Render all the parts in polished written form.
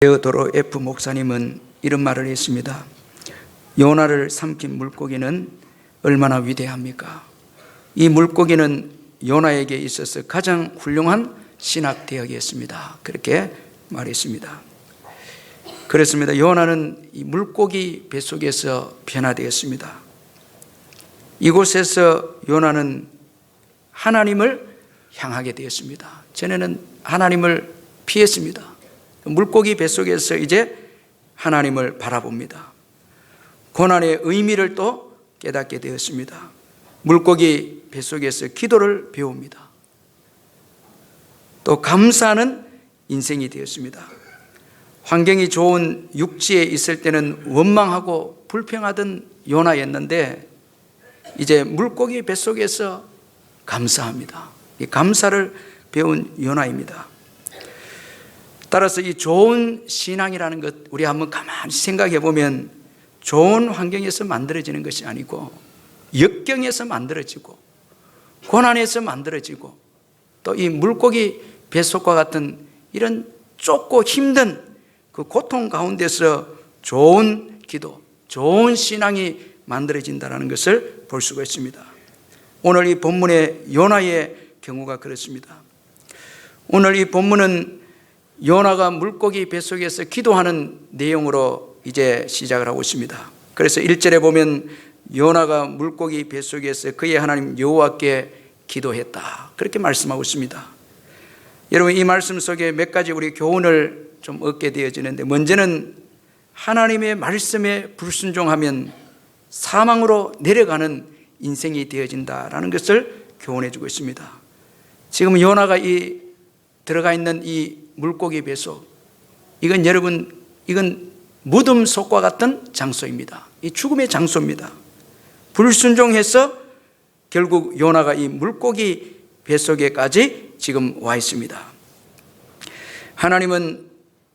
테오도로 F 목사님은 이런 말을 했습니다. 요나를 삼킨 물고기는 얼마나 위대합니까? 이 물고기는 요나에게 있어서 가장 훌륭한 신학대역이었습니다. 그렇게 말했습니다. 그렇습니다. 요나는 이 물고기 뱃속에서 변화되었습니다. 이곳에서 요나는 하나님을 향하게 되었습니다. 전에는 하나님을 피했습니다. 물고기 뱃속에서 이제 하나님을 바라봅니다. 고난의 의미를 또 깨닫게 되었습니다. 물고기 뱃속에서 기도를 배웁니다. 또 감사하는 인생이 되었습니다. 환경이 좋은 육지에 있을 때는 원망하고 불평하던 요나였는데 이제 물고기 뱃속에서 감사합니다. 이 감사를 배운 요나입니다. 따라서 이 좋은 신앙이라는 것 우리 한번 가만히 생각해 보면 좋은 환경에서 만들어지는 것이 아니고 역경에서 만들어지고 고난에서 만들어지고 또 이 물고기 뱃속과 같은 이런 좁고 힘든 그 고통 가운데서 좋은 기도, 좋은 신앙이 만들어진다는 것을 볼 수가 있습니다. 오늘 이 본문의 요나의 경우가 그렇습니다. 오늘 이 본문은 요나가 물고기 뱃속에서 기도하는 내용으로 이제 시작을 하고 있습니다. 그래서 1절에 보면 요나가 물고기 뱃속에서 그의 하나님 여호와께 기도했다, 그렇게 말씀하고 있습니다. 여러분, 이 말씀 속에 몇 가지 우리 교훈을 좀 얻게 되어지는데, 먼저는 하나님의 말씀에 불순종하면 사망으로 내려가는 인생이 되어진다라는 것을 교훈해 주고 있습니다. 지금 요나가 이 들어가 있는 이 물고기 뱃속, 이건 여러분, 이건 무덤 속과 같은 장소입니다. 이 죽음의 장소입니다. 불순종해서 결국 요나가 이 물고기 뱃속에까지 지금 와 있습니다. 하나님은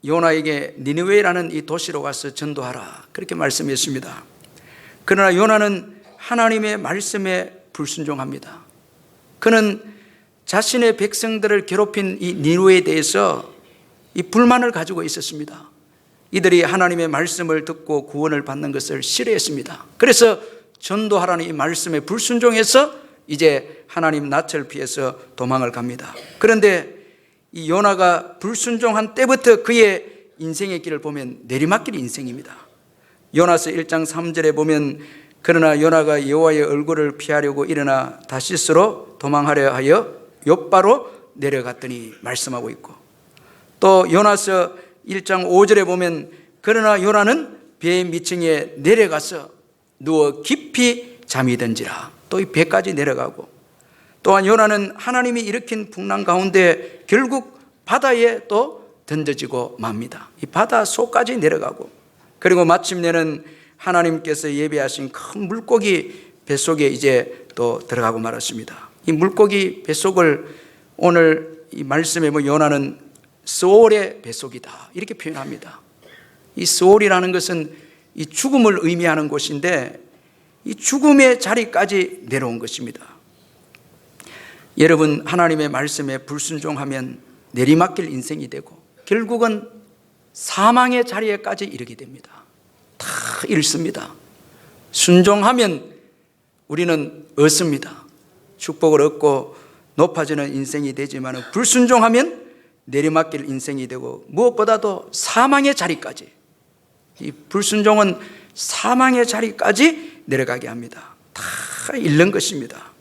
요나에게 니느웨라는 이 도시로 가서 전도하라, 그렇게 말씀했습니다. 그러나 요나는 하나님의 말씀에 불순종합니다. 그는 자신의 백성들을 괴롭힌 이 니느웨에 대해서 이 불만을 가지고 있었습니다. 이들이 하나님의 말씀을 듣고 구원을 받는 것을 싫어했습니다. 그래서 전도하라는 이 말씀에 불순종해서 이제 하나님 낯을 피해서 도망을 갑니다. 그런데 이 요나가 불순종한 때부터 그의 인생의 길을 보면 내리막길 인생입니다. 요나서 1장 3절에 보면 그러나 요나가 여호와의 얼굴을 피하려고 일어나 다시스로 도망하려 하여 욥바로 내려갔더니 말씀하고 있고, 또 요나서 1장 5절에 보면 그러나 요나는 배의 밑층에 내려가서 누워 깊이 잠이 든지라, 또 이 배까지 내려가고, 또한 요나는 하나님이 일으킨 풍랑 가운데 결국 바다에 또 던져지고 맙니다. 이 바다 속까지 내려가고, 그리고 마침내는 하나님께서 예비하신 큰 물고기 뱃속에 이제 또 들어가고 말았습니다. 이 물고기 뱃속을 오늘 이 말씀에 요나는 스올의 뱃속이다, 이렇게 표현합니다. 이 스올이라는 것은 이 죽음을 의미하는 곳인데 이 죽음의 자리까지 내려온 것입니다. 여러분, 하나님의 말씀에 불순종하면 내리막길 인생이 되고 결국은 사망의 자리에까지 이르게 됩니다. 다 잃습니다. 순종하면 우리는 얻습니다. 축복을 얻고 높아지는 인생이 되지만 불순종하면 내리막길 인생이 되고 무엇보다도 사망의 자리까지, 이 불순종은 사망의 자리까지 내려가게 합니다. 다 잃는 것입니다.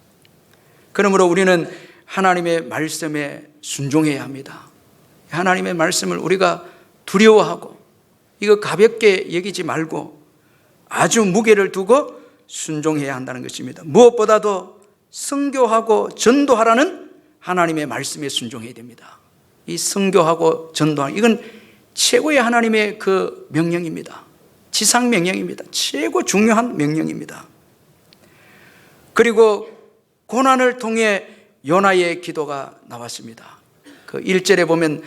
그러므로 우리는 하나님의 말씀에 순종해야 합니다. 하나님의 말씀을 우리가 두려워하고 이거 가볍게 여기지 말고 아주 무게를 두고 순종해야 한다는 것입니다. 무엇보다도 선교하고 전도하라는 하나님의 말씀에 순종해야 됩니다. 이 선교하고 전도하는, 이건 최고의 하나님의 그 명령입니다. 지상 명령입니다. 최고 중요한 명령입니다. 그리고 고난을 통해 요나의 기도가 나왔습니다. 그 1절에 보면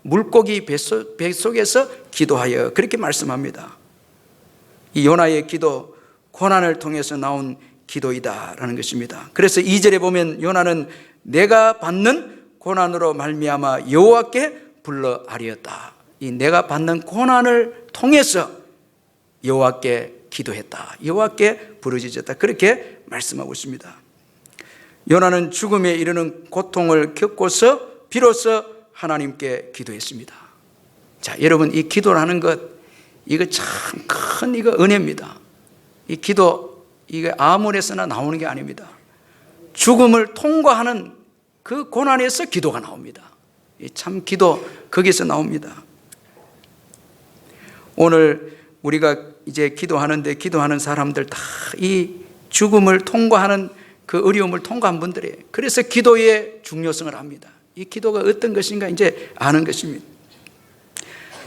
물고기 뱃속에서 기도하여, 그렇게 말씀합니다. 이 요나의 기도, 고난을 통해서 나온 기도이다라는 것입니다. 그래서 2절에 보면 요나는 내가 받는 고난으로 말미암아 여호와께 불러 아뢰었다, 이 내가 받는 고난을 통해서 여호와께 기도했다, 여호와께 부르짖었다, 그렇게 말씀하고 있습니다. 요나는 죽음에 이르는 고통을 겪고서 비로소 하나님께 기도했습니다. 자, 여러분, 이 기도라는 것, 이거 참 큰 이거 은혜입니다. 이 기도, 이게 아무데서나 나오는 게 아닙니다. 죽음을 통과하는 그 고난에서 기도가 나옵니다. 참 기도 거기서 나옵니다. 오늘 우리가 이제 기도하는데, 기도하는 사람들 다 이 죽음을 통과하는 그 어려움을 통과한 분들이에요. 그래서 기도의 중요성을 압니다. 이 기도가 어떤 것인가 이제 아는 것입니다.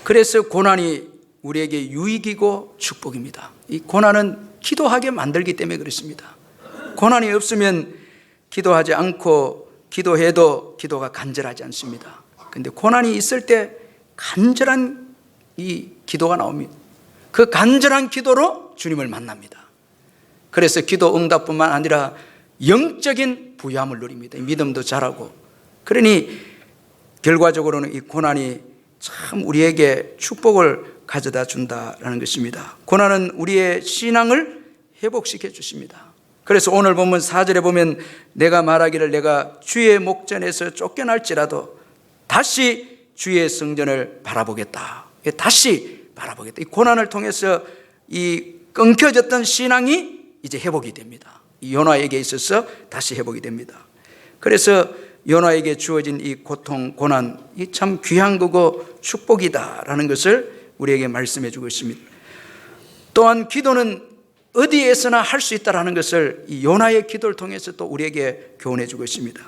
그래서 고난이 우리에게 유익이고 축복입니다. 이 고난은 기도하게 만들기 때문에 그렇습니다. 고난이 없으면 기도하지 않고 기도해도 기도가 간절하지 않습니다. 그런데 고난이 있을 때 간절한 이 기도가 나옵니다. 그 간절한 기도로 주님을 만납니다. 그래서 기도 응답뿐만 아니라 영적인 부유함을 누립니다. 믿음도 자라고. 그러니 결과적으로는 이 고난이 참 우리에게 축복을 가져다 준다라는 것입니다. 고난은 우리의 신앙을 회복시켜 주십니다. 그래서 오늘 본문 4절에 보면 내가 말하기를 내가 주의 목전에서 쫓겨날지라도 다시 주의 성전을 바라보겠다. 다시 바라보겠다. 이 고난을 통해서 이 끊겨졌던 신앙이 이제 회복이 됩니다. 이 요나에게 있어서 다시 회복이 됩니다. 그래서 요나에게 주어진 이 고통, 고난, 이 참 귀한 거고 축복이다라는 것을 우리에게 말씀해 주고 있습니다. 또한 기도는 어디에서나 할 수 있다라는 것을 이 요나의 기도를 통해서 또 우리에게 교훈해 주고 있습니다.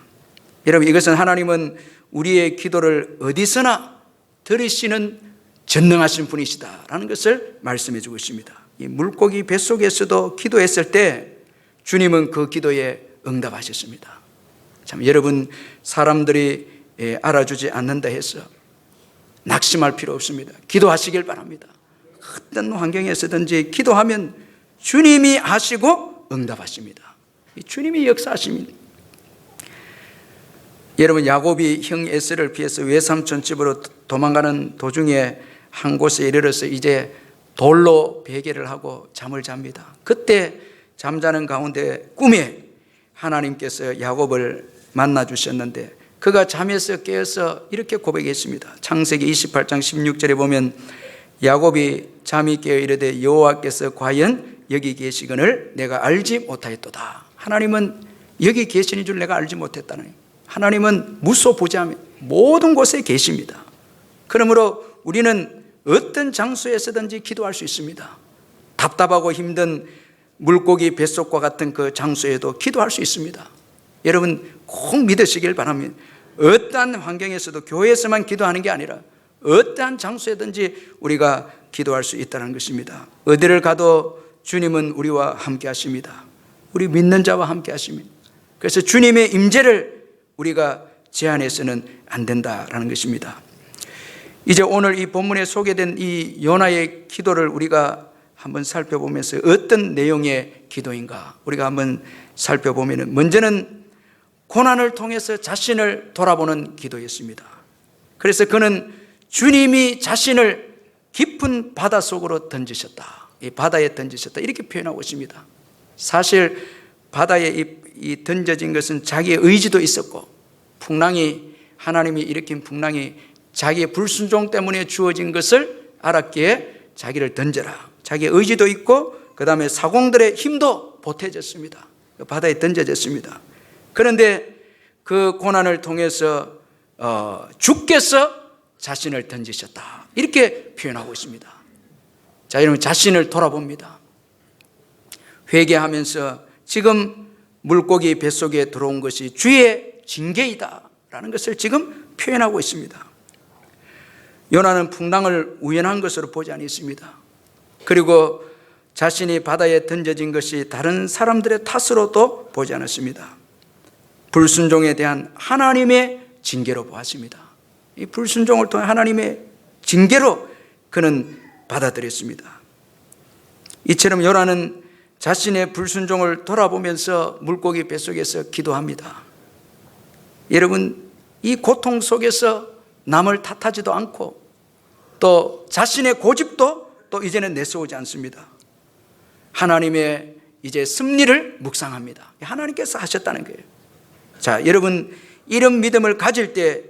여러분, 이것은 하나님은 우리의 기도를 어디서나 들으시는 전능하신 분이시다라는 것을 말씀해 주고 있습니다. 이 물고기 뱃속에서도 기도했을 때 주님은 그 기도에 응답하셨습니다. 참, 여러분, 사람들이 알아주지 않는다 해서 낙심할 필요 없습니다. 기도하시길 바랍니다. 어떤 환경에서든지 기도하면 주님이 하시고 응답하십니다. 주님이 역사하십니다. 여러분, 야곱이 형 에서를 피해서 외삼촌 집으로 도망가는 도중에 한 곳에 이르러서 이제 돌로 베개를 하고 잠을 잡니다. 그때 잠자는 가운데 꿈에 하나님께서 야곱을 만나 주셨는데 그가 잠에서 깨어서 이렇게 고백했습니다. 창세기 28장 16절에 보면 야곱이 잠이 깨어 이르되 여호와께서 과연 여기 계시거늘 내가 알지 못하였도다. 하나님은 여기 계시는 줄 내가 알지 못했다는, 하나님은 무소부지하며 모든 곳에 계십니다. 그러므로 우리는 어떤 장소에서든지 기도할 수 있습니다. 답답하고 힘든 물고기 뱃속과 같은 그 장소에도 기도할 수 있습니다. 여러분, 꼭 믿으시길 바랍니다. 어떠한 환경에서도 교회에서만 기도하는 게 아니라 어떠한 장소에든지 우리가 기도할 수 있다는 것입니다. 어디를 가도 주님은 우리와 함께 하십니다. 우리 믿는 자와 함께 하십니다. 그래서 주님의 임재를 우리가 제한해서는 안 된다라는 것입니다. 이제 오늘 이 본문에 소개된 이 요나의 기도를 우리가 한번 살펴보면서 어떤 내용의 기도인가 우리가 한번 살펴보면, 먼저는 고난을 통해서 자신을 돌아보는 기도였습니다. 그래서 그는 주님이 자신을 깊은 바다 속으로 던지셨다, 이 바다에 던지셨다, 이렇게 표현하고 있습니다. 사실 바다에 이 던져진 것은 자기의 의지도 있었고, 풍랑이, 하나님이 일으킨 풍랑이 자기의 불순종 때문에 주어진 것을 알았기에 자기를 던져라, 자기의 의지도 있고 그 다음에 사공들의 힘도 보태졌습니다. 바다에 던져졌습니다. 그런데 그 고난을 통해서 주께서 자신을 던지셨다, 이렇게 표현하고 있습니다. 자, 여러분, 자신을 돌아봅니다. 회개하면서 지금 물고기 뱃속에 들어온 것이 주의 징계이다 라는 것을 지금 표현하고 있습니다. 요나는 풍랑을 우연한 것으로 보지 않았습니다. 그리고 자신이 바다에 던져진 것이 다른 사람들의 탓으로도 보지 않았습니다. 불순종에 대한 하나님의 징계로 보았습니다. 이 불순종을 통해 하나님의 징계로 그는 받아들였습니다. 이처럼 요나는 자신의 불순종을 돌아보면서 물고기 뱃속에서 기도합니다. 여러분, 이 고통 속에서 남을 탓하지도 않고 또 자신의 고집도 또 이제는 내세우지 않습니다. 하나님의 이제 섭리를 묵상합니다. 하나님께서 하셨다는 거예요. 자, 여러분 이런 믿음을 가질 때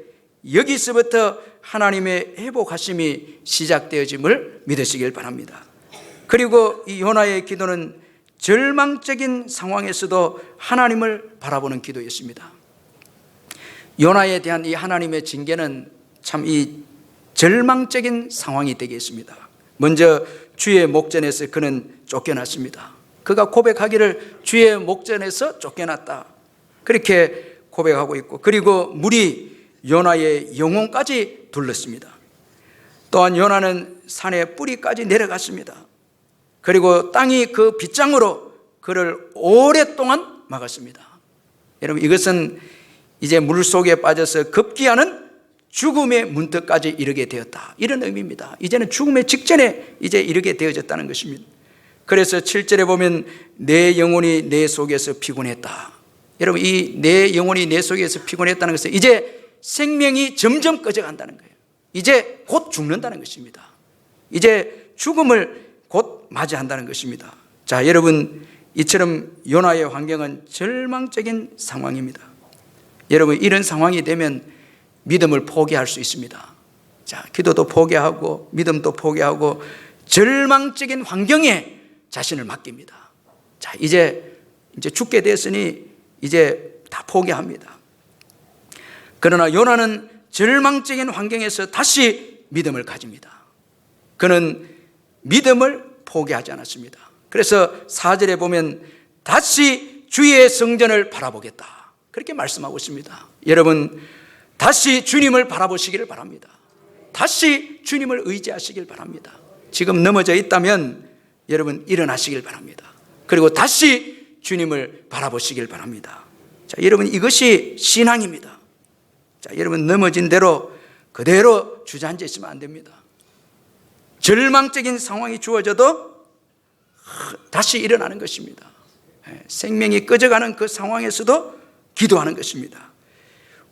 여기서부터 하나님의 회복하심이 시작되어짐을 믿으시길 바랍니다. 그리고 이 요나의 기도는 절망적인 상황에서도 하나님을 바라보는 기도였습니다. 요나에 대한 이 하나님의 징계는 참 이 절망적인 상황이 되겠습니다. 먼저 주의 목전에서 그는 쫓겨났습니다. 그가 고백하기를 주의 목전에서 쫓겨났다, 그렇게 고백하고 있고, 그리고 물이 요나의 영혼까지 둘렀습니다. 또한 요나는 산의 뿌리까지 내려갔습니다. 그리고 땅이 그 빗장으로 그를 오랫동안 막았습니다. 여러분, 이것은 이제 물속에 빠져서 급기야는 죽음의 문턱까지 이르게 되었다, 이런 의미입니다. 이제는 죽음의 직전에 이제 이르게 되어졌다는 것입니다. 그래서 7절에 보면 내 영혼이 내 속에서 피곤했다. 여러분, 이 내 영혼이 내 속에서 피곤했다는 것은 이제 생명이 점점 꺼져간다는 거예요. 이제 곧 죽는다는 것입니다. 이제 죽음을 곧 맞이한다는 것입니다. 자, 여러분, 이처럼 요나의 환경은 절망적인 상황입니다. 여러분, 이런 상황이 되면 믿음을 포기할 수 있습니다. 자, 기도도 포기하고 믿음도 포기하고 절망적인 환경에 자신을 맡깁니다. 자, 이제 죽게 됐으니 이제 다 포기합니다. 그러나 요나는 절망적인 환경에서 다시 믿음을 가집니다. 그는 믿음을 포기하지 않았습니다. 그래서 4절에 보면 다시 주의 성전을 바라보겠다, 그렇게 말씀하고 있습니다. 여러분, 다시 주님을 바라보시기를 바랍니다. 다시 주님을 의지하시길 바랍니다. 지금 넘어져 있다면 여러분 일어나시길 바랍니다. 그리고 다시 주님을 바라보시길 바랍니다. 자, 여러분, 이것이 신앙입니다. 자, 여러분, 넘어진 대로 그대로 주저앉아 있으면 안 됩니다. 절망적인 상황이 주어져도 다시 일어나는 것입니다. 생명이 꺼져가는 그 상황에서도 기도하는 것입니다.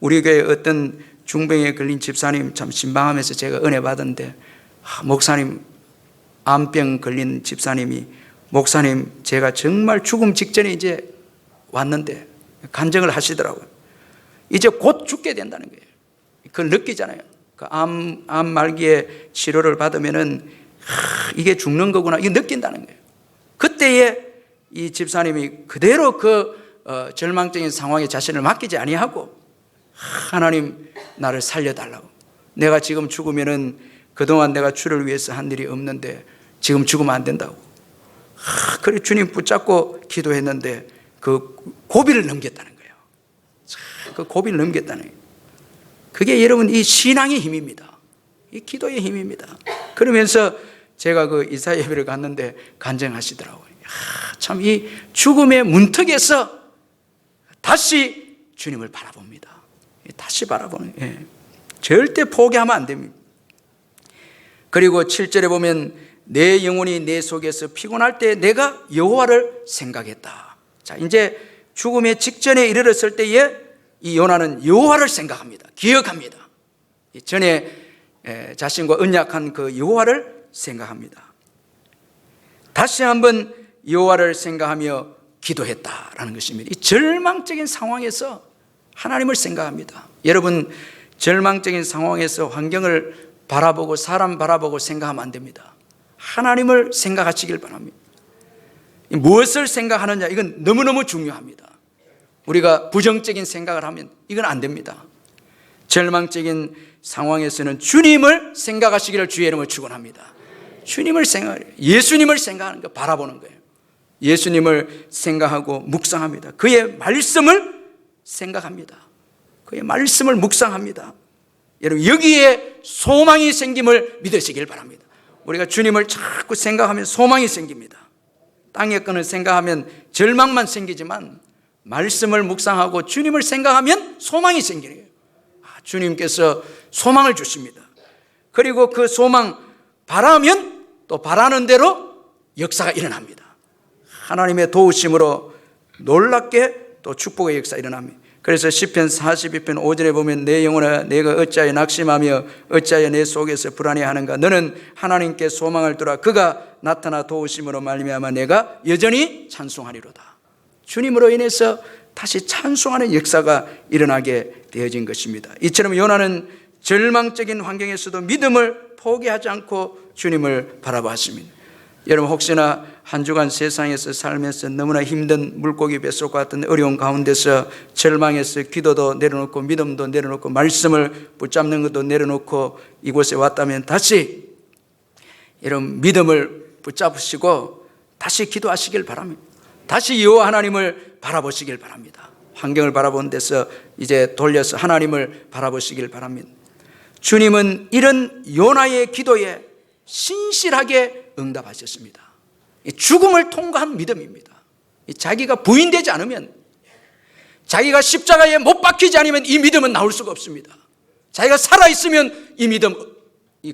우리 교회 어떤 중병에 걸린 집사님 참 신방하면서 제가 은혜 받은데, 목사님, 암병 걸린 집사님이, 목사님, 제가 정말 죽음 직전에 이제 왔는데 간증을 하시더라고요. 이제 곧 죽게 된다는 거예요. 그걸 느끼잖아요. 그 암 말기에 치료를 받으면은 이게 죽는 거구나, 이게 느낀다는 거예요. 그때에 이 집사님이 그대로 그 절망적인 상황에 자신을 맡기지 아니하고, 하나님, 나를 살려달라고. 내가 지금 죽으면은 그동안 내가 주를 위해서 한 일이 없는데 지금 죽으면 안 된다고. 그래 주님 붙잡고 기도했는데 그 고비를 넘겼다는 거예요. 그 고비를 넘겼다는 거예요. 그게 여러분 이 신앙의 힘입니다. 이 기도의 힘입니다. 그러면서 제가 그 이사 예배를 갔는데 간증하시더라고요. 참 이 죽음의 문턱에서 다시 주님을 바라봅니다. 다시 바라보는, 절대 포기하면 안 됩니다. 그리고 7절에 보면 내 영혼이 내 속에서 피곤할 때 내가 여호와를 생각했다. 자, 이제 죽음의 직전에 이르렀을 때에 이 요나는 여호와를 생각합니다. 기억합니다. 전에 자신과 언약한 그 여호와를 생각합니다. 다시 한번 여호와를 생각하며 기도했다라는 것입니다. 이 절망적인 상황에서 하나님을 생각합니다. 여러분, 절망적인 상황에서 환경을 바라보고 사람 바라보고 생각하면 안 됩니다. 하나님을 생각하시길 바랍니다. 무엇을 생각하느냐, 이건 너무너무 중요합니다. 우리가 부정적인 생각을 하면 이건 안 됩니다. 절망적인 상황에서는 주님을 생각하시기를 주의 이름으로 축원합니다. 주님을 생각해요. 예수님을 생각하는 거, 바라보는 거예요. 예수님을 생각하고 묵상합니다. 그의 말씀을 생각합니다. 그의 말씀을 묵상합니다. 여러분, 여기에 소망이 생김을 믿으시길 바랍니다. 우리가 주님을 자꾸 생각하면 소망이 생깁니다. 땅의 것을 생각하면 절망만 생기지만 말씀을 묵상하고 주님을 생각하면 소망이 생기네요. 주님께서 소망을 주십니다. 그리고 그 소망 바라면 또 바라는 대로 역사가 일어납니다. 하나님의 도우심으로 놀랍게 또 축복의 역사가 일어납니다. 그래서 시편 42편 5절에 보면 내 영혼아 내가 어찌하여 낙심하며 어찌하여 내 속에서 불안해하는가. 너는 하나님께 소망을 두라. 그가 나타나 도우심으로 말미암아 내가 여전히 찬송하리로다. 주님으로 인해서 다시 찬송하는 역사가 일어나게 되어진 것입니다. 이처럼 요나는 절망적인 환경에서도 믿음을 포기하지 않고 주님을 바라보았습니다. 여러분 혹시나 한 주간 세상에서 살면서 너무나 힘든 물고기 뱃속 같은 어려운 가운데서 절망해서 기도도 내려놓고 믿음도 내려놓고 말씀을 붙잡는 것도 내려놓고 이곳에 왔다면 다시 여러분 믿음을 붙잡으시고 다시 기도하시길 바랍니다. 다시 여호와 하나님을 바라보시길 바랍니다. 환경을 바라보는 데서 이제 돌려서 하나님을 바라보시길 바랍니다. 주님은 이런 요나의 기도에 신실하게 응답하셨습니다. 죽음을 통과한 믿음입니다. 자기가 부인되지 않으면, 자기가 십자가에 못 박히지 않으면 이 믿음은 나올 수가 없습니다. 자기가 살아있으면 이 믿음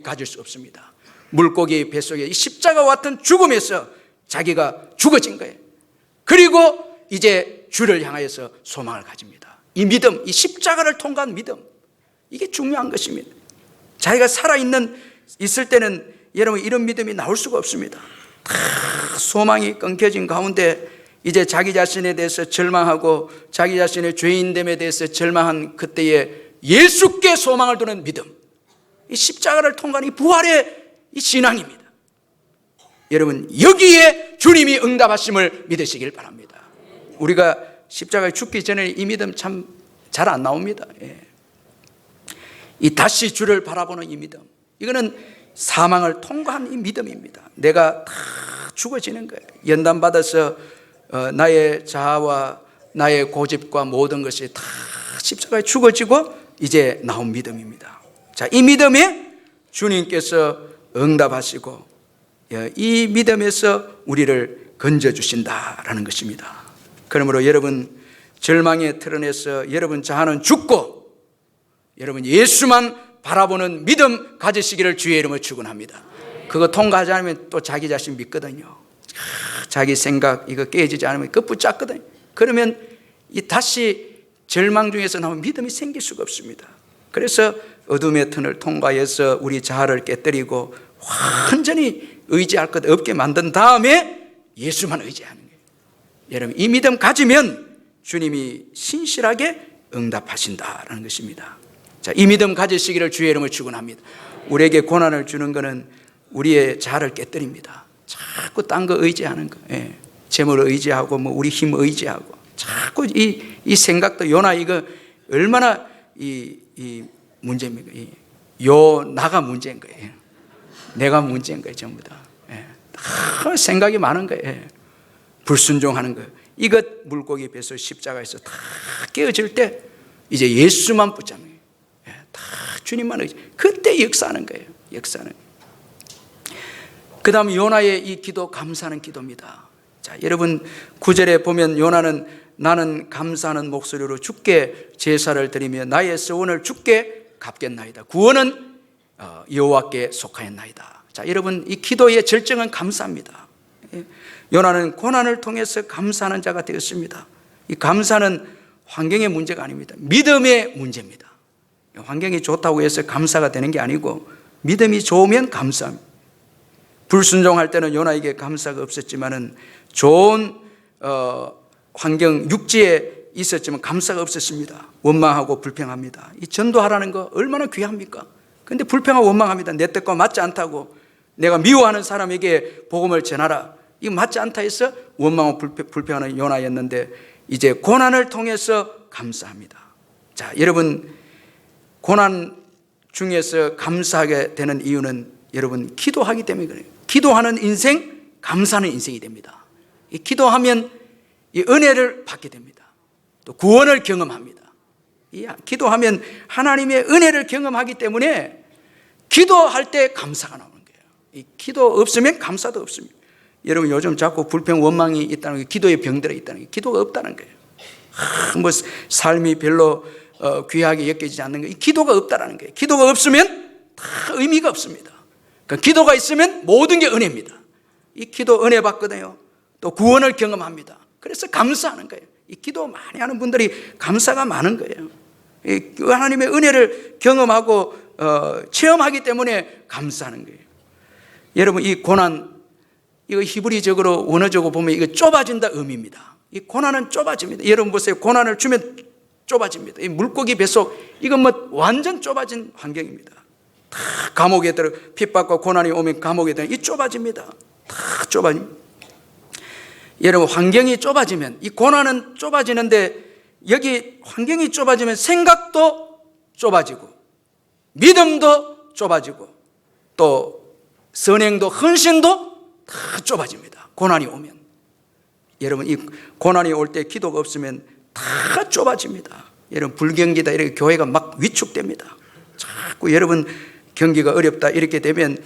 가질 수 없습니다. 물고기 뱃속에 이 십자가와 같은 죽음에서 자기가 죽어진 거예요. 그리고 이제 주를 향하여서 소망을 가집니다. 이 믿음, 이 십자가를 통과한 믿음, 이게 중요한 것입니다. 자기가 있을 때는 여러분 이런 믿음이 나올 수가 없습니다. 다 소망이 끊겨진 가운데 이제 자기 자신에 대해서 절망하고 자기 자신의 죄인됨에 대해서 절망한 그때에 예수께 소망을 두는 믿음, 이 십자가를 통과한 이 부활의 이 신앙입니다. 여러분 여기에 주님이 응답하심을 믿으시길 바랍니다. 우리가 십자가에 죽기 전에 이 믿음 참 잘 안 나옵니다. 이 다시 주를 바라보는 이 믿음, 이거는 사망을 통과한 이 믿음입니다. 내가 다 죽어지는 거예요. 연단받아서 나의 자아와 나의 고집과 모든 것이 다 십자가에 죽어지고 이제 나온 믿음입니다. 자, 이 믿음에 주님께서 응답하시고 이 믿음에서 우리를 건져주신다라는 것입니다. 그러므로 여러분 절망의 틀어내서 여러분 자아는 죽고 여러분 예수만 바라보는 믿음 가지시기를 주의 이름으로 축원합니다. 그거 통과하지 않으면 또 자기 자신 믿거든요. 자기 생각 이거 깨지지 않으면 그 붙잡거든요. 그러면 이 다시 절망 중에서 나오면 믿음이 생길 수가 없습니다. 그래서 어둠의 틈을 통과해서 우리 자아를 깨뜨리고 완전히 의지할 것 없게 만든 다음에 예수만 의지하는 거예요. 여러분 이 믿음 가지면 주님이 신실하게 응답하신다라는 것입니다. 자, 이 믿음 가지시기를 주의 이름으로 축원합니다. 우리에게 고난을 주는 것은 우리의 자아를 깨뜨립니다. 자꾸 딴 거 의지하는 거, 재물을 의지하고 뭐 우리 힘 의지하고 자꾸 이 생각도 요나 이거 얼마나 이 문제입니까? 나가 문제인 거예요. 내가 문제인 거예요, 전부 다. 다 생각이 많은 거예요. 불순종하는 거예요. 이것 물고기 뱃속 십자가에서 다 깨어질 때 이제 예수만 붙잡는 거예요. 다 주님만 의지. 그때 역사하는 거예요. 역사는. 그 다음 요나의 이 기도 감사하는 기도입니다. 자, 여러분 9절에 보면 요나는 나는 감사하는 목소리로 주께 제사를 드리며 나의 서원을 주께 갚겠나이다. 구원은 여호와께 속하였나이다. 자, 여러분 이 기도의 절정은 감사입니다. 요나는 고난을 통해서 감사하는 자가 되었습니다. 이 감사는 환경의 문제가 아닙니다. 믿음의 문제입니다. 환경이 좋다고 해서 감사가 되는 게 아니고 믿음이 좋으면 감사합니다. 불순종할 때는 요나에게 감사가 없었지만은 좋은 환경 육지에 있었지만 감사가 없었습니다. 원망하고 불평합니다. 이 전도하라는 거 얼마나 귀합니까? 그런데 불평하고 원망합니다. 내 뜻과 맞지 않다고, 내가 미워하는 사람에게 복음을 전하라, 이거 맞지 않다 해서 원망하고 불평하는 요나였는데 이제 고난을 통해서 감사합니다. 자, 여러분 고난 중에서 감사하게 되는 이유는 여러분 기도하기 때문에 그래요. 기도하는 인생, 감사하는 인생이 됩니다. 이 기도하면 이 은혜를 받게 됩니다. 또 구원을 경험합니다. 이 기도하면 하나님의 은혜를 경험하기 때문에 기도할 때 감사가 나오는 거예요. 이 기도 없으면 감사도 없습니다. 여러분 요즘 자꾸 불평 원망이 있다는 게 기도에 병들어 있다는 게 기도가 없다는 거예요. 뭐 삶이 별로 귀하게 여겨지지 않는 거예요. 기도가 없다는 거예요. 기도가 없으면 다 의미가 없습니다. 그러니까 기도가 있으면 모든 게 은혜입니다. 이 기도 은혜 받거든요. 또 구원을 경험합니다. 그래서 감사하는 거예요. 이 기도 많이 하는 분들이 감사가 많은 거예요. 그 하나님의 은혜를 경험하고 체험하기 때문에 감사하는 거예요. 여러분, 이 고난, 이거 히브리적으로 원어적으로 보면 이거 좁아진다 의미입니다. 이 고난은 좁아집니다. 여러분 보세요. 고난을 주면 좁아집니다. 이 물고기 뱃속, 이건 뭐 완전 좁아진 환경입니다. 다 감옥에 들어, 핍박과 고난이 오면 감옥에 들어, 이 좁아집니다. 다 좁아집니다. 여러분, 환경이 좁아지면, 이 고난은 좁아지는데, 여기 환경이 좁아지면 생각도 좁아지고, 믿음도 좁아지고, 또 선행도, 헌신도 다 좁아집니다. 고난이 오면. 여러분, 이 고난이 올 때 기도가 없으면 다 좁아집니다. 여러분, 불경기다 이렇게 교회가 막 위축됩니다. 자꾸 여러분 경기가 어렵다 이렇게 되면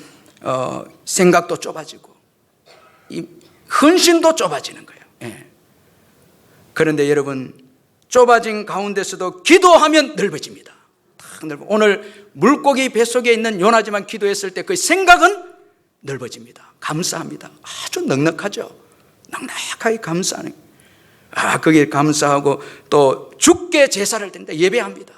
생각도 좁아지고, 이 헌신도 좁아지는 거예요. 예. 그런데 여러분, 좁아진 가운데서도 기도하면 넓어집니다. 오늘 물고기 뱃속에 있는 요나지만 기도했을 때 그 생각은 넓어집니다. 감사합니다. 아주 넉넉하죠. 넉넉하게 감사하는. 거기에 감사하고 또 주께 제사를 드린다. 예배합니다.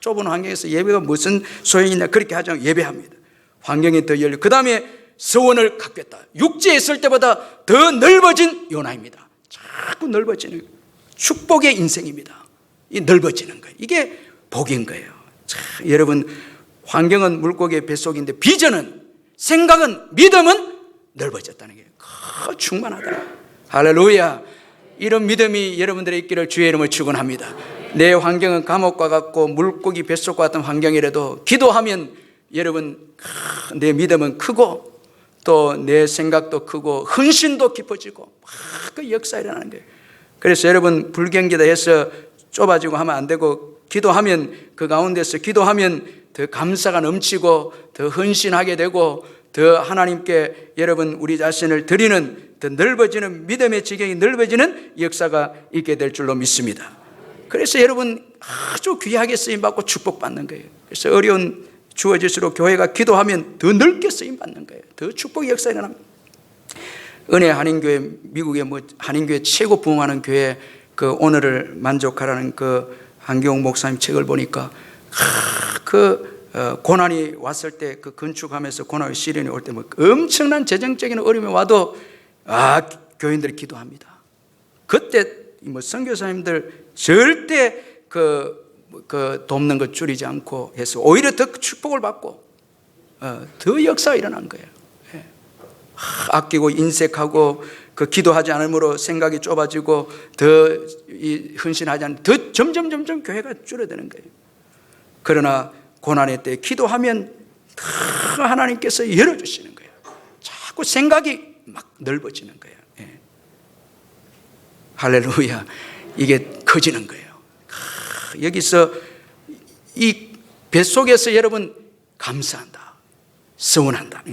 좁은 환경에서 예배가 무슨 소용이 있냐 그렇게 하지 않고 예배합니다. 환경이 더 열리고, 그 다음에 서원을 갖겠다. 육지에 있을 때보다 더 넓어진 요나입니다. 자꾸 넓어지는 거예요. 축복의 인생입니다. 이 넓어지는 거예요. 이게 복인 거예요. 자, 여러분, 환경은 물고기의 뱃속인데 비전은, 생각은, 믿음은 넓어졌다는 게 충만하다. 할렐루야. 이런 믿음이 여러분들의 있기를 주의 이름으로 축원합니다. 내 환경은 감옥과 같고 물고기 뱃속과 같은 환경이라도 기도하면 여러분, 내 믿음은 크고 또 내 생각도 크고 헌신도 깊어지고 그 역사 일어나는 거예요. 그래서 여러분, 불경기다 해서 좁아지고 하면 안 되고, 기도하면, 그 가운데서 기도하면 더 감사가 넘치고 더 헌신하게 되고 더 하나님께 여러분 우리 자신을 드리는 더 넓어지는 믿음의 지경이 넓어지는 역사가 있게 될 줄로 믿습니다. 그래서 여러분 아주 귀하게 쓰임받고 축복받는 거예요. 그래서 어려운 주어질수록 교회가 기도하면 더 넓게 쓰임받는 거예요. 더 축복의 역사가 일어납니다. 은혜 한인교회, 미국의 한인교회 최고 부흥하는 교회 그 오늘을 만족하라는 그 한경욱 목사님 책을 보니까 고난이 왔을 때 그 건축하면서 고난의 시련이 올 때 뭐 엄청난 재정적인 어려움이 와도 교인들이 기도합니다. 그때 선교사님들 절대 돕는 것 줄이지 않고 해서 오히려 더 축복을 받고 더 역사가 일어난 거예요. 아끼고 인색하고 그 기도하지 않으므로 생각이 좁아지고 더 헌신하지 않으면 더 점점 교회가 줄어드는 거예요. 그러나 고난의 때 기도하면 더 하나님께서 열어주시는 거예요. 자꾸 생각이 막 넓어지는 거예요. 할렐루야. 이게 커지는 거예요. 여기서 이 뱃속에서 여러분 감사한다, 서원한다.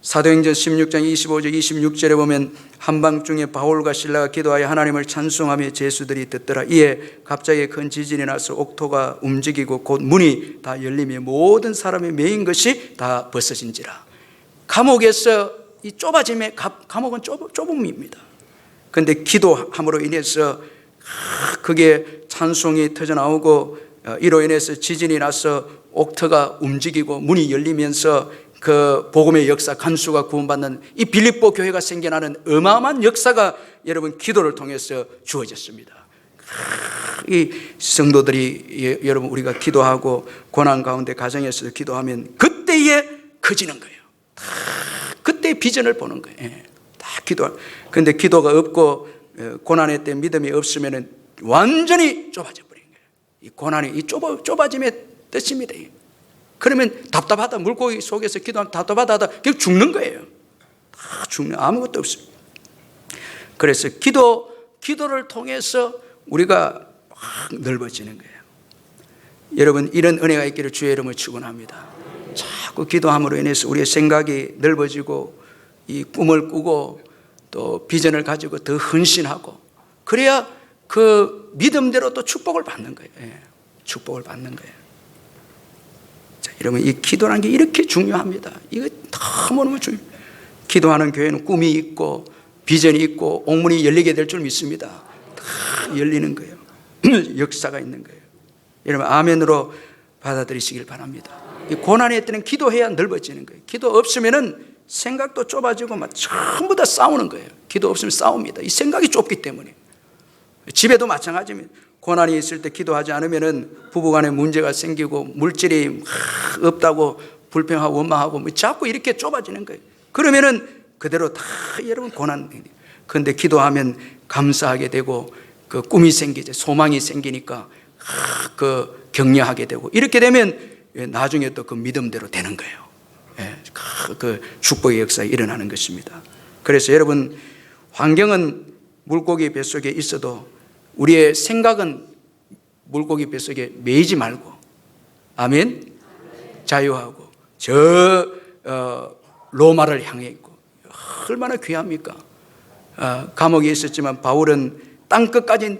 사도행전 16장 25절 26절에 보면 한밤중에 바울과 실라가 기도하여 하나님을 찬송하며 제수들이 듣더라. 이에 갑자기 큰 지진이 나서 옥토가 움직이고 곧 문이 다 열리며 모든 사람이 메인 것이 다 벗어진지라. 감옥에서 이 좁아짐에, 감옥은 좁음입니다. 그런데 기도함으로 인해서 그게 찬송이 터져나오고 이로 인해서 지진이 나서 옥토가 움직이고 문이 열리면서 그 복음의 역사, 간수가 구원받는 이 빌립보 교회가 생겨나는 어마어마한 역사가 여러분 기도를 통해서 주어졌습니다. 이 성도들이 여러분 우리가 기도하고 고난 가운데 가정에서 기도하면 그때에 커지는 거예요. 그때 비전을 보는 거예요. 다 기도. 그런데 기도가 없고 고난의 때 믿음이 없으면 완전히 좁아져 버린 거예요. 이 고난이 이 좁아짐의 뜻입니다. 그러면 답답하다, 물고기 속에서 기도하면 답답하다 결국 죽는 거예요. 다 죽는, 아무것도 없습니다. 그래서 기도를 통해서 우리가 확 넓어지는 거예요. 여러분, 이런 은혜가 있기를 주의 이름을 축원합니다. 자꾸 기도함으로 인해서 우리의 생각이 넓어지고 이 꿈을 꾸고 또 비전을 가지고 더 헌신하고, 그래야 그 믿음대로 또 축복을 받는 거예요. 축복을 받는 거예요. 자, 여러분, 이 기도라는 게 이렇게 중요합니다. 이거 너무너무 중요해요. 기도하는 교회는 꿈이 있고 비전이 있고 옥문이 열리게 될 줄 믿습니다. 열리는 거예요. 역사가 있는 거예요. 여러분 아멘으로 받아들이시길 바랍니다. 이 고난의 때는 기도해야 넓어지는 거예요. 기도 없으면은 생각도 좁아지고 막 전부 다 싸우는 거예요. 기도 없으면 싸웁니다. 이 생각이 좁기 때문에. 집에도 마찬가지입니다. 고난이 있을 때 기도하지 않으면은 부부간에 문제가 생기고 물질이 없다고 불평하고 원망하고 자꾸 이렇게 좁아지는 거예요. 그러면은 그대로 다 여러분 고난. 그런데 기도하면 감사하게 되고 그 꿈이 생기죠. 소망이 생기니까 그 격려하게 되고 이렇게 되면 나중에 또 그 믿음대로 되는 거예요. 그 축복의 역사가 일어나는 것입니다. 그래서 여러분 환경은 물고기 뱃속에 있어도 우리의 생각은 물고기 뱃속에 매이지 말고 아멘 자유하고 로마를 향해 있고 얼마나 귀합니까? 감옥에 있었지만 바울은 땅끝까지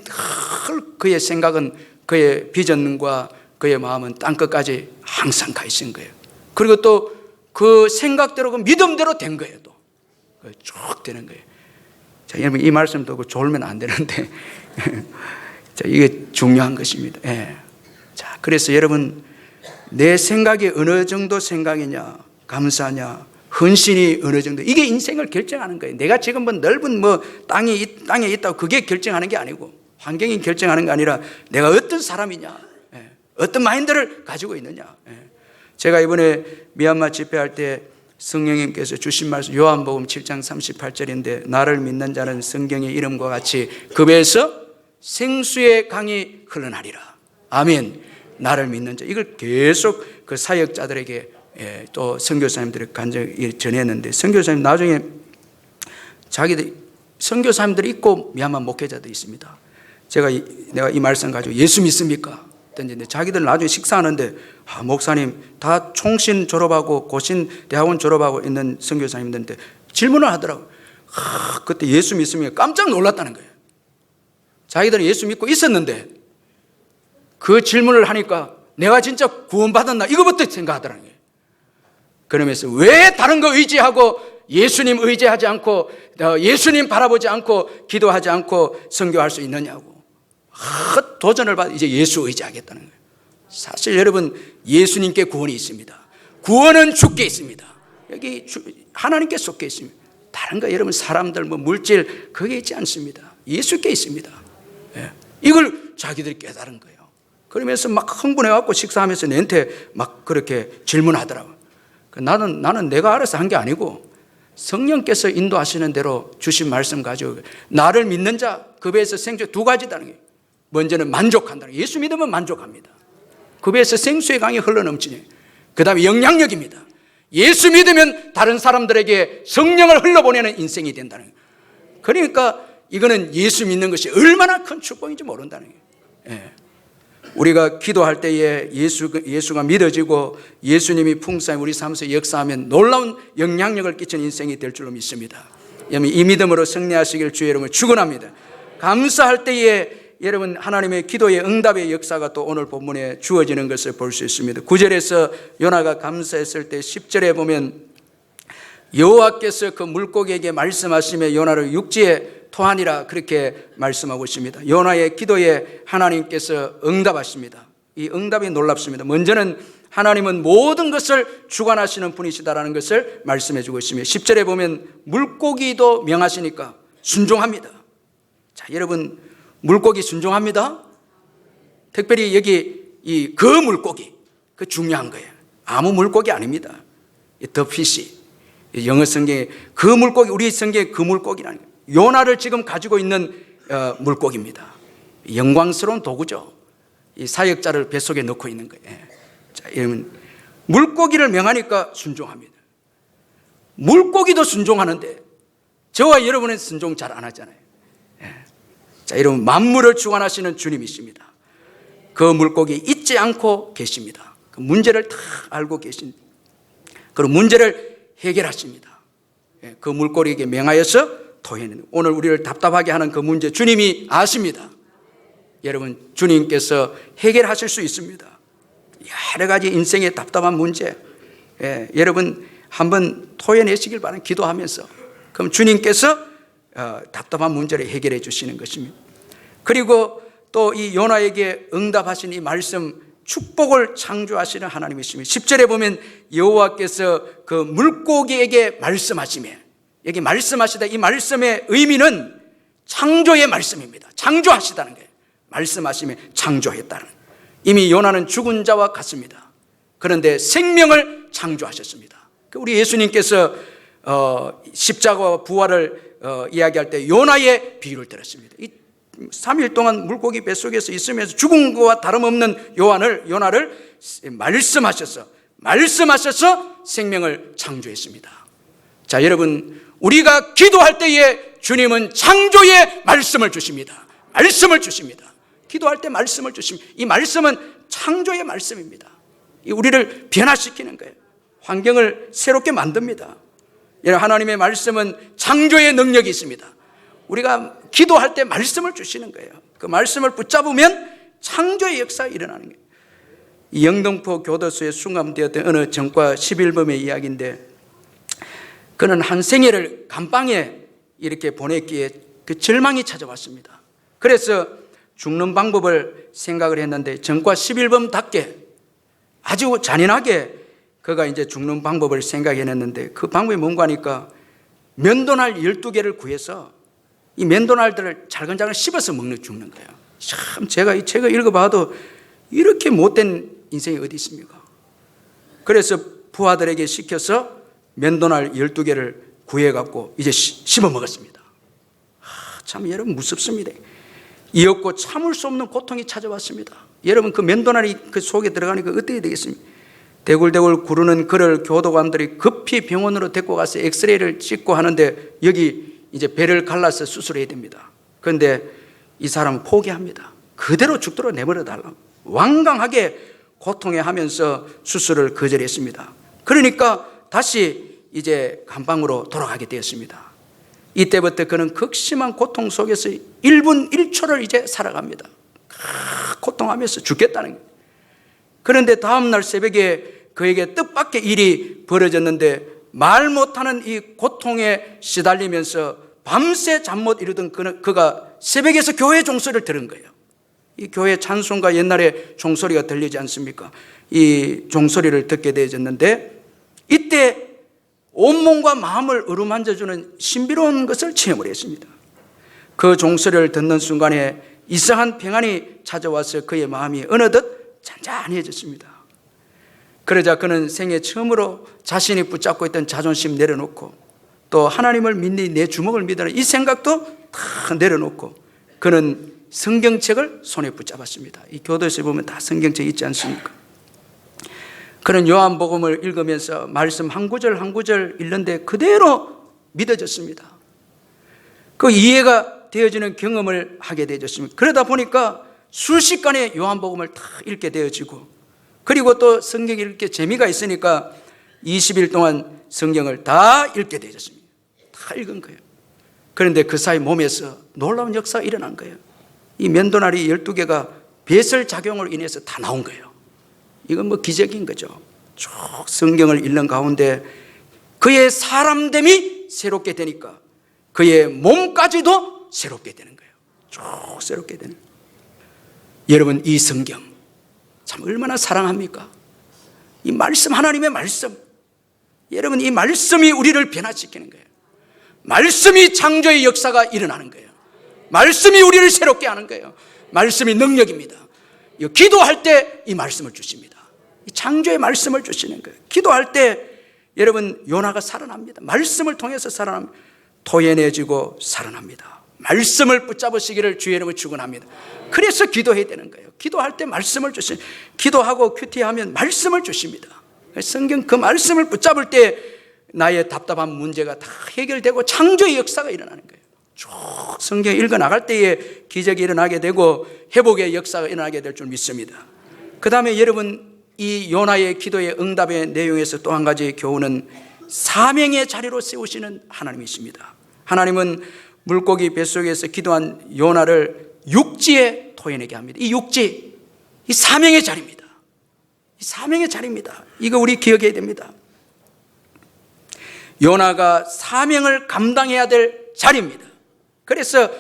그의 생각은 그의 비전과 그의 마음은 땅끝까지 항상 가 있은 거예요. 그리고 또 그 생각대로 그 믿음대로 된 거예요. 또 쭉 되는 거예요. 자, 여러분 이 말씀 듣고 졸면 안 되는데 자, 이게 중요한 것입니다. 예. 자, 그래서 여러분 내 생각이 어느 정도 생각이냐, 감사냐, 헌신이 어느 정도 이게 인생을 결정하는 거예요. 내가 지금 뭐 넓은 땅에 있다고 그게 결정하는 게 아니고 환경이 결정하는 게 아니라 내가 어떤 사람이냐, 어떤 마인드를 가지고 있느냐. 제가 이번에 미얀마 집회할 때 성령님께서 주신 말씀 요한복음 7장 38절인데 나를 믿는 자는 성경의 이름과 같이 그 배에서 생수의 강이 흘러나리라. 아멘. 나를 믿는 자 이걸 계속 그 사역자들에게 또 선교사님들이 간절히 전했는데 선교사님 나중에 자기들 선교사님들이 있고 미얀마 목회자들이 있습니다. 내가 이 말씀 가지고 예수 믿습니까? 던지는데 자기들 나중에 식사하는데 목사님 다 총신 졸업하고 고신 대학원 졸업하고 있는 선교사님들한테 질문을 하더라고요. 그때 예수 믿습니까? 깜짝 놀랐다는 거예요. 자기들은 예수 믿고 있었는데 그 질문을 하니까 내가 진짜 구원받았나 이거부터 생각하더라는 거예요. 그러면서 왜 다른 거 의지하고 예수님 의지하지 않고 예수님 바라보지 않고 기도하지 않고 선교할 수 있느냐고 도전을 받아 이제 예수 의지하겠다는 거예요. 사실 여러분 예수님께 구원이 있습니다. 구원은 주께 있습니다. 여기 하나님께 속해 있습니다. 다른 거 여러분 사람들 물질 그게 있지 않습니다. 예수께 있습니다. 이걸 자기들이 깨달은 거예요. 그러면서 막 흥분해갖고 식사하면서 내한테 막 그렇게 질문하더라고요. 나는 내가 알아서 한 게 아니고 성령께서 인도하시는 대로 주신 말씀 가지고 나를 믿는 자 그 배에서 생수 두 가지다는 거예요. 먼저는 만족한다는 거예요. 예수 믿으면 만족합니다. 그 배에서 생수의 강이 흘러넘치네. 그 다음에 영향력입니다. 예수 믿으면 다른 사람들에게 성령을 흘러보내는 인생이 된다는 거예요. 그러니까 이거는 예수 믿는 것이 얼마나 큰 축복인지 모른다는 거예요. 우리가 기도할 때에 예수가 믿어지고 예수님이 풍성히 우리 삶에서 역사하면 놀라운 영향력을 끼치는 인생이 될 줄로 믿습니다. 이 믿음으로 승리하시길 주의 이름으로 축원합니다. 감사할 때에 여러분 하나님의 기도의 응답의 역사가 또 오늘 본문에 주어지는 것을 볼 수 있습니다. 9절에서 요나가 감사했을 때 10절에 보면 여호와께서 그 물고기에게 말씀하시며 요나를 육지에 토하니라 그렇게 말씀하고 있습니다. 요나의 기도에 하나님께서 응답하십니다. 이 응답이 놀랍습니다. 먼저는 하나님은 모든 것을 주관하시는 분이시다라는 것을 말씀해 주고 있습니다. 10절에 보면 물고기도 명하시니까 순종합니다. 자, 여러분 물고기 순종합니다. 특별히 여기 그 물고기 그 중요한 거예요. 아무 물고기 아닙니다. 더 피시 영어 성경에 그 물고기 우리 성경에 그 물고기라는 거예요. 요나를 지금 가지고 있는 물고기입니다. 영광스러운 도구죠. 이 사역자를 뱃속에 넣고 있는 거예요. 자, 여러분 물고기를 명하니까 순종합니다. 물고기도 순종하는데 저와 여러분은 순종 잘 안 하잖아요. 자, 여러분 만물을 주관하시는 주님이십니다. 그 물고기 잊지 않고 계십니다. 그 문제를 다 알고 계신 그 문제를 해결하십니다. 그 물고기에게 명하여서 토해내는 오늘 우리를 답답하게 하는 그 문제 주님이 아십니다. 여러분 주님께서 해결하실 수 있습니다. 여러 가지 인생의 답답한 문제 여러분 한번 토해내시길 바랍니다. 기도하면서 그럼 주님께서 답답한 문제를 해결해 주시는 것입니다. 그리고 또 이 요나에게 응답하신 이 말씀, 축복을 창조하시는 하나님이십니다. 10절에 보면 여호와께서 그 물고기에게 말씀하시며, 여기 말씀하시다, 이 말씀의 의미는 창조의 말씀입니다. 창조하시다는 거예요. 말씀하시며 창조했다는 거예요. 이미 요나는 죽은 자와 같습니다. 그런데 생명을 창조하셨습니다. 우리 예수님께서 십자가와 부활을 이야기할 때 요나의 비유를 들었습니다. 3일 동안 물고기 뱃속에서 있으면서 죽은 것과 다름없는 요나를 말씀하셔서 생명을 창조했습니다. 자, 여러분, 우리가 기도할 때에 주님은 창조의 말씀을 주십니다. 말씀을 주십니다. 기도할 때 말씀을 주십니다. 이 말씀은 창조의 말씀입니다. 우리를 변화시키는 거예요. 환경을 새롭게 만듭니다. 하나님의 말씀은 창조의 능력이 있습니다. 우리가 기도할 때 말씀을 주시는 거예요. 그 말씀을 붙잡으면 창조의 역사가 일어나는 거예요. 이 영등포 교도소에 수감되었던 어느 전과 11범의 이야기인데, 그는 한 생애를 감방에 이렇게 보냈기에 그 절망이 찾아왔습니다. 그래서 죽는 방법을 생각을 했는데, 전과 11범답게 아주 잔인하게 그가 이제 죽는 방법을 생각해냈는데, 그 방법이 뭔가 하니까 면도날 12개를 구해서 이 면도날들을 잘근잘근 씹어서 죽는 거예요. 참, 제가 이 책을 읽어봐도 이렇게 못된 인생이 어디 있습니까? 그래서 부하들에게 시켜서 면도날 12개를 구해갖고 이제 씹어 먹었습니다. 참, 여러분, 무섭습니다. 이었고 참을 수 없는 고통이 찾아왔습니다. 여러분, 그 면도날이 그 속에 들어가니까 어떻게 되겠습니까? 대굴대굴 구르는 그를 교도관들이 급히 병원으로 데리고 가서 엑스레이를 찍고 하는데, 여기 이제 배를 갈라서 수술해야 됩니다. 그런데 이 사람은 포기합니다. 그대로 죽도록 내버려 달라고 완강하게 고통해하면서 수술을 거절했습니다. 그러니까 다시 이제 감방으로 돌아가게 되었습니다. 이때부터 그는 극심한 고통 속에서 1분 1초를 이제 살아갑니다. 고통하면서 죽겠다는 거예요. 그런데 다음날 새벽에 그에게 뜻밖의 일이 벌어졌는데, 말 못하는 이 고통에 시달리면서 밤새 잠 못 이루던 그가 새벽에서 교회 종소리를 들은 거예요. 이 교회 찬송가, 옛날에 종소리가 들리지 않습니까? 이 종소리를 듣게 되어졌는데, 이때 온몸과 마음을 어루만져주는 신비로운 것을 체험을 했습니다. 그 종소리를 듣는 순간에 이상한 평안이 찾아와서 그의 마음이 어느덧 잔잔해졌습니다. 그러자 그는 생애 처음으로 자신이 붙잡고 있던 자존심 내려놓고, 또 하나님을 믿니 내 주먹을 믿으라, 이 생각도 다 내려놓고 그는 성경책을 손에 붙잡았습니다. 이 교도소에 보면 다 성경책 있지 않습니까? 그는 요한복음을 읽으면서 말씀 한 구절 한 구절 읽는데 그대로 믿어졌습니다. 그 이해가 되어지는 경험을 하게 되어졌습니다. 그러다 보니까 순식간에 요한복음을 다 읽게 되어지고, 그리고 또 성경을 읽게 재미가 있으니까 20일 동안 성경을 다 읽게 되어졌습니다. 다 읽은 거예요. 그런데 그 사이 몸에서 놀라운 역사가 일어난 거예요. 이 면도날이 12개가 배설 작용으로 인해서 다 나온 거예요. 이건 뭐 기적인 거죠. 쭉 성경을 읽는 가운데 그의 사람됨이 새롭게 되니까 그의 몸까지도 새롭게 되는 거예요. 쭉 새롭게 되는 거예요. 여러분, 이 성경 참 얼마나 사랑합니까? 이 말씀, 하나님의 말씀, 여러분, 이 말씀이 우리를 변화시키는 거예요. 말씀이 창조의 역사가 일어나는 거예요. 말씀이 우리를 새롭게 하는 거예요. 말씀이 능력입니다. 기도할 때 이 말씀을 주십니다. 이 창조의 말씀을 주시는 거예요. 기도할 때 여러분, 요나가 살아납니다. 말씀을 통해서 살아납니다. 토해내지고 살아납니다. 말씀을 붙잡으시기를 주의 이름으로 축원합니다. 그래서 기도해야 되는 거예요. 기도할 때 말씀을 주십니다. 기도하고 큐티하면 말씀을 주십니다. 성경 그 말씀을 붙잡을 때 나의 답답한 문제가 다 해결되고 창조의 역사가 일어나는 거예요. 쭉 성경 읽어 나갈 때에 기적이 일어나게 되고 회복의 역사가 일어나게 될 줄 믿습니다. 그 다음에 여러분, 이 요나의 기도의 응답의 내용에서 또 한 가지 교훈은 사명의 자리로 세우시는 하나님이십니다. 하나님은 물고기 뱃속에서 기도한 요나를 육지에 토해내게 합니다. 이 육지, 이 사명의 자리입니다. 이 사명의 자리입니다. 이거 우리 기억해야 됩니다. 요나가 사명을 감당해야 될 자리입니다. 그래서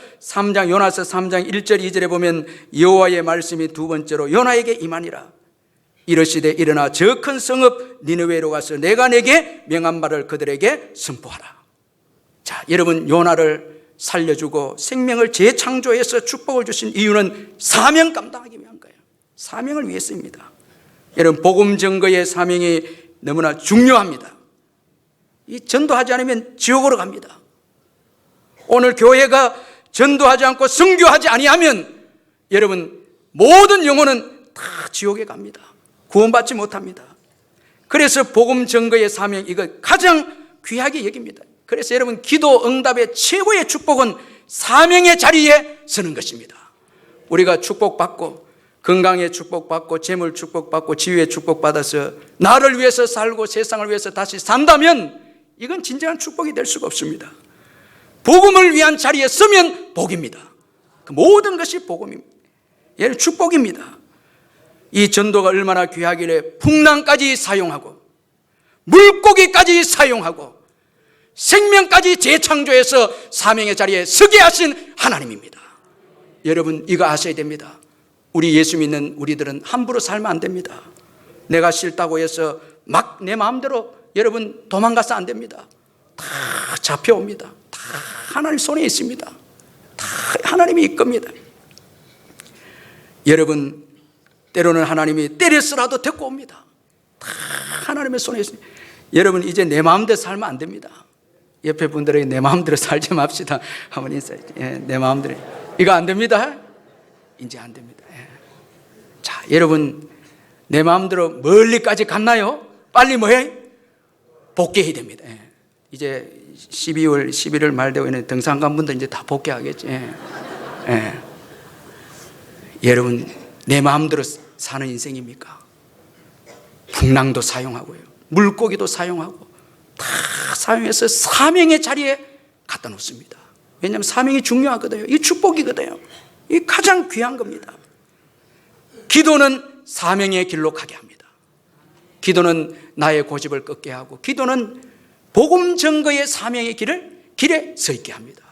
요나서 3장 1절 2절에 보면 여호와의 말씀이 두 번째로 요나에게 임하니라. 이르시되 일어나 저 큰 성읍 니느웨로 가서 내가 내게 명한 바를 그들에게 선포하라. 자, 여러분, 요나를 살려주고 생명을 재창조해서 축복을 주신 이유는 사명 감당하기 위한 거예요. 사명을 위해서입니다. 여러분, 복음 증거의 사명이 너무나 중요합니다. 이 전도하지 않으면 지옥으로 갑니다. 오늘 교회가 전도하지 않고 선교하지 아니하면 여러분, 모든 영혼은 다 지옥에 갑니다. 구원받지 못합니다. 그래서 복음 증거의 사명, 이거 가장 귀하게 여깁니다. 그래서 여러분, 기도 응답의 최고의 축복은 사명의 자리에 서는 것입니다. 우리가 축복받고 건강의 축복받고 재물 축복받고 지위의 축복받아서 나를 위해서 살고 세상을 위해서 다시 산다면 이건 진정한 축복이 될 수가 없습니다. 복음을 위한 자리에 서면 복입니다. 그 모든 것이 복음입니다. 얘는 축복입니다. 이 전도가 얼마나 귀하길래 풍랑까지 사용하고 물고기까지 사용하고 생명까지 재창조해서 사명의 자리에 서게 하신 하나님입니다. 여러분, 이거 아셔야 됩니다. 우리 예수 믿는 우리들은 함부로 살면 안 됩니다. 내가 싫다고 해서 막 내 마음대로 여러분 도망가서 안 됩니다. 다 잡혀옵니다. 다 하나님 손에 있습니다. 다 하나님이 이끕니다. 여러분, 때로는 하나님이 때려서라도 데리고 옵니다. 다 하나님의 손에 있습니다. 여러분, 이제 내 마음대로 살면 안 됩니다. 옆에 분들에게 내 마음대로 살지 맙시다 한번 인사해. 내 마음대로. 이거 안 됩니다. 이제 안 됩니다. 자, 여러분, 내 마음대로 멀리까지 갔나요? 빨리 뭐해? 복귀해야 됩니다. 이제 12월 11월 말 되고 있는 등산간 분들 이제 다 복귀하겠지. 여러분, 내 마음대로 사는 인생입니까? 풍랑도 사용하고요, 물고기도 사용하고 다 사용해서 사명의 자리에 갖다 놓습니다. 왜냐하면 사명이 중요하거든요. 이 축복이거든요. 이 가장 귀한 겁니다. 기도는 사명의 길로 가게 합니다. 기도는 나의 고집을 꺾게 하고, 기도는 복음 증거의 사명의 길에 서 있게 합니다.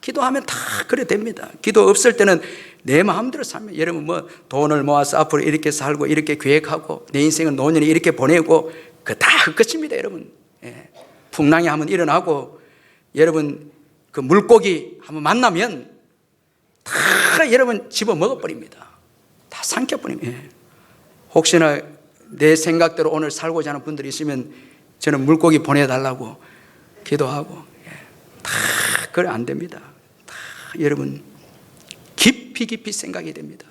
기도하면 다 그래 됩니다. 기도 없을 때는 내 마음대로 살면, 여러분 뭐 돈을 모아서 앞으로 이렇게 살고 이렇게 계획하고 내 인생은 노년에 이렇게 보내고 그 다 헛것입니다. 여러분, 풍랑이 한번 일어나고 여러분 그 물고기 한번 만나면 다 여러분 집어 먹어버립니다. 다 삼켜버립니다. 혹시나 내 생각대로 오늘 살고자 하는 분들이 있으면 저는 물고기 보내달라고 기도하고, 다 그래 안 됩니다. 다 여러분 깊이 생각해야 됩니다.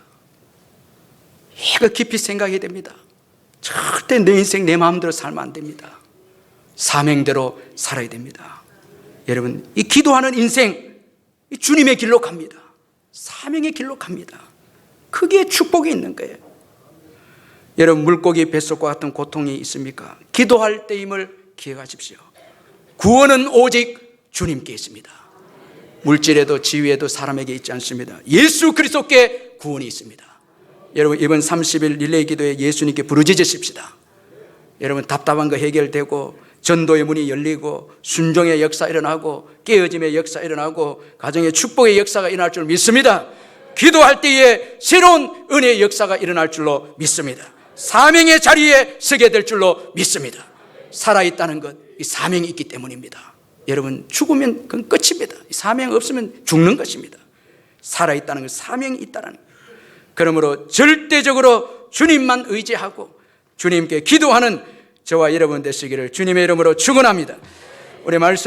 이거 깊이 생각해야 됩니다. 절대 내 인생 내 마음대로 살면 안 됩니다. 사명대로 살아야 됩니다. 여러분, 이 기도하는 인생, 이 주님의 길로 갑니다. 사명의 길로 갑니다. 크게 축복이 있는 거예요. 여러분, 물고기 뱃속과 같은 고통이 있습니까? 기도할 때임을 기억하십시오. 구원은 오직 주님께 있습니다. 물질에도 지위에도 사람에게 있지 않습니다. 예수 그리스도께 구원이 있습니다. 여러분, 이번 30일 릴레이 기도에 예수님께 부르짖으십시다. 여러분, 답답한 거 해결되고 전도의 문이 열리고 순종의 역사 일어나고 깨어짐의 역사 일어나고 가정의 축복의 역사가 일어날 줄 믿습니다. 기도할 때에 새로운 은혜의 역사가 일어날 줄로 믿습니다. 사명의 자리에 서게 될 줄로 믿습니다. 살아있다는 것, 이 사명이 있기 때문입니다. 여러분, 죽으면 그건 끝입니다. 사명 없으면 죽는 것입니다. 살아있다는 것, 사명이 있다는 것. 그러므로 절대적으로 주님만 의지하고 주님께 기도하는 저와 여러분 되시기를 주님의 이름으로 축원합니다. 우리 말씀